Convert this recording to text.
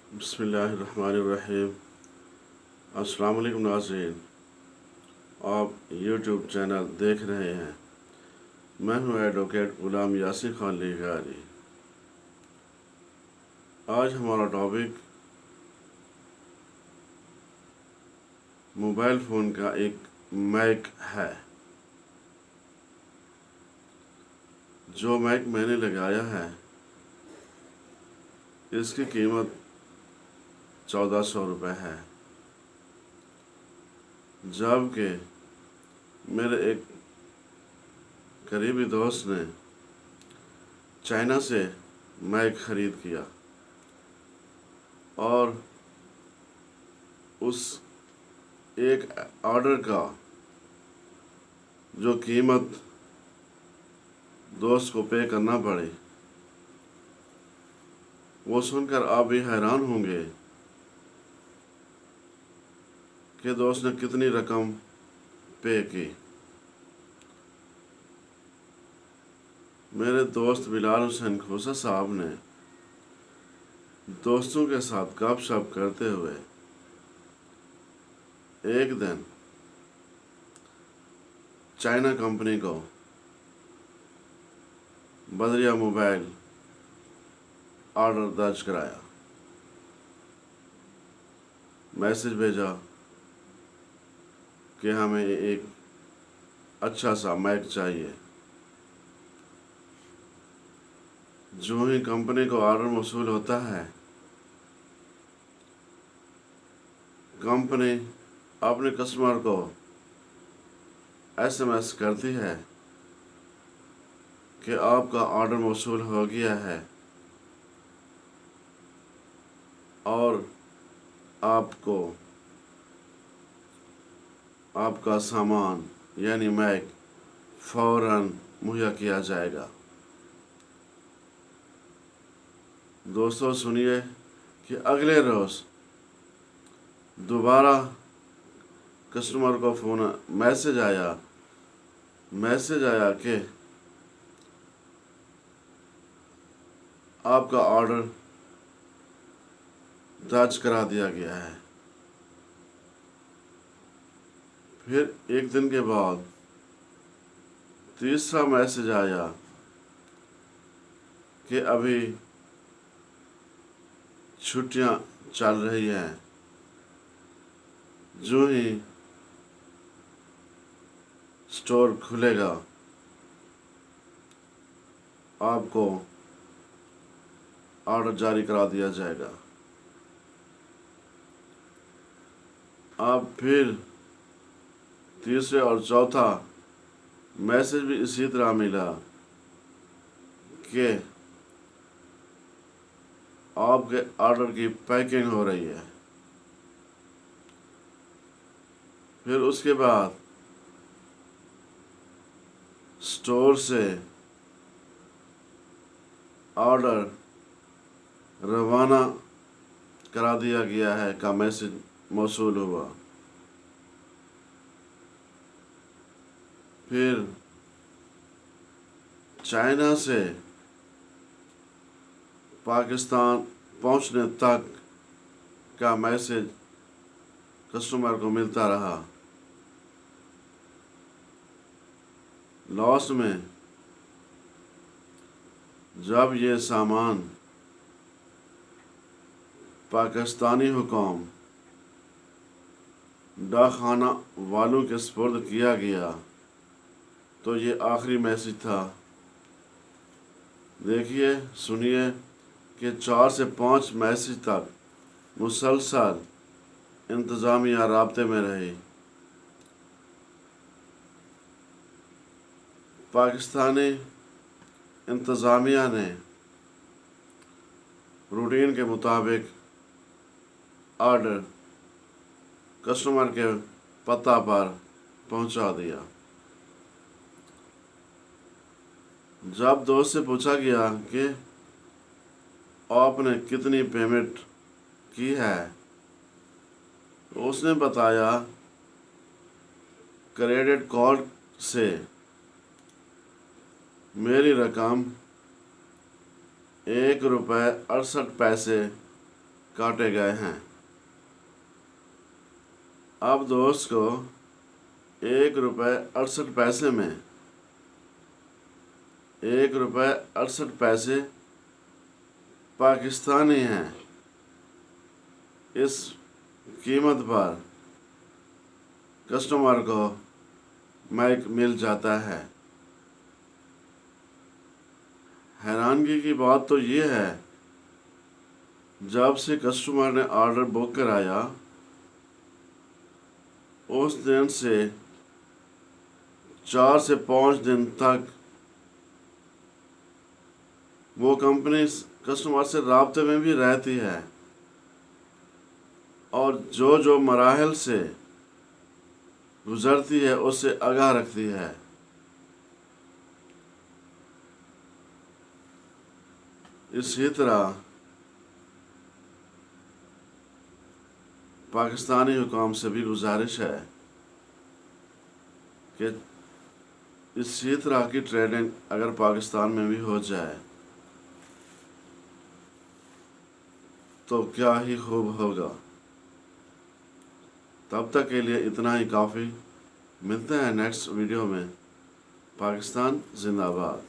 बिस्मिल्लाहिर्रहमानिर्रहीम। अस्सलाम वालेकुम नाज़रीन, आप यूट्यूब चैनल देख रहे हैं। मैं हूं एडवोकेट ग़ुलाम यासिर खान लिगारी। आज हमारा टॉपिक मोबाइल फ़ोन का एक मैक है। जो मैक मैंने लगाया है इसकी कीमत 1400 रुपये है, जबकि मेरे एक करीबी दोस्त ने चाइना से मैक ख़रीद किया और उस एक ऑर्डर का जो कीमत दोस्त को पे करना पड़ी, वो सुनकर आप भी हैरान होंगे कि दोस्त ने कितनी रकम पे की। मेरे दोस्त बिलाल हुसैन खोसा साहब ने दोस्तों के साथ गपशप करते हुए एक दिन चाइना कंपनी को बदरिया मोबाइल ऑर्डर दर्ज कराया, मैसेज भेजा कि हमें एक अच्छा सा मैक चाहिए। जो ही कंपनी को ऑर्डर मौसूल होता है, कंपनी अपने कस्टमर को एसएमएस करती है कि आपका ऑर्डर मौसूल हो गया है और आपको आपका सामान यानी मैक फ़ौरन मुहैया किया जाएगा। दोस्तों सुनिए कि अगले रोज़ दोबारा कस्टमर को मैसेज आया कि आपका ऑर्डर दर्ज करा दिया गया है। फिर एक दिन के बाद तीसरा मैसेज आया कि अभी छुट्टियां चल रही हैं, जो ही स्टोर खुलेगा आपको ऑर्डर जारी करा दिया जाएगा। अब फिर तीसरे और चौथा मैसेज भी इसी तरह मिला कि आपके ऑर्डर की पैकिंग हो रही है। फिर उसके बाद स्टोर से ऑर्डर रवाना करा दिया गया है का मैसेज मौसूल हुआ। फिर चाइना से पाकिस्तान पहुंचने तक का मैसेज कस्टमर को मिलता रहा। लास्ट में जब ये सामान पाकिस्तानी हुकाम डाकखाना वालों के सुपुर्द किया गया, तो ये आखिरी मैसेज था। देखिए सुनिए कि 4 से 5 मैसेज तक मुसलसल इंतज़ामिया राब्ते में रही। पाकिस्तानी इंतज़ामिया ने रूटीन के मुताबिक ऑर्डर कस्टमर के पता पर पहुंचा दिया। जब दोस्त से पूछा गया कि आपने कितनी पेमेंट की है, तो उसने बताया क्रेडिट कार्ड से मेरी रकम 1 रुपये 68 पैसे काटे गए हैं। अब दोस्त को 1 रुपये 68 पैसे में 1 रुपये 68 पैसे पाकिस्तानी हैं। इस कीमत पर कस्टमर को मैक मिल जाता है। हैरानगी की बात तो ये है, जब से कस्टमर ने ऑर्डर बुक कराया उस दिन से 4 से 5 दिन तक वो कंपनी कस्टमर से राब्ते में भी रहती है और जो जो मराहल से गुजरती है उससे आगाह रखती है। इसी तरह पाकिस्तानी हुकाम से भी गुजारिश है कि इसी तरह की ट्रेडिंग अगर पाकिस्तान में भी हो जाए तो क्या ही खूब होगा। तब तक के लिए इतना ही काफ़ी। मिलते हैं नेक्स्ट वीडियो में। पाकिस्तान जिंदाबाद।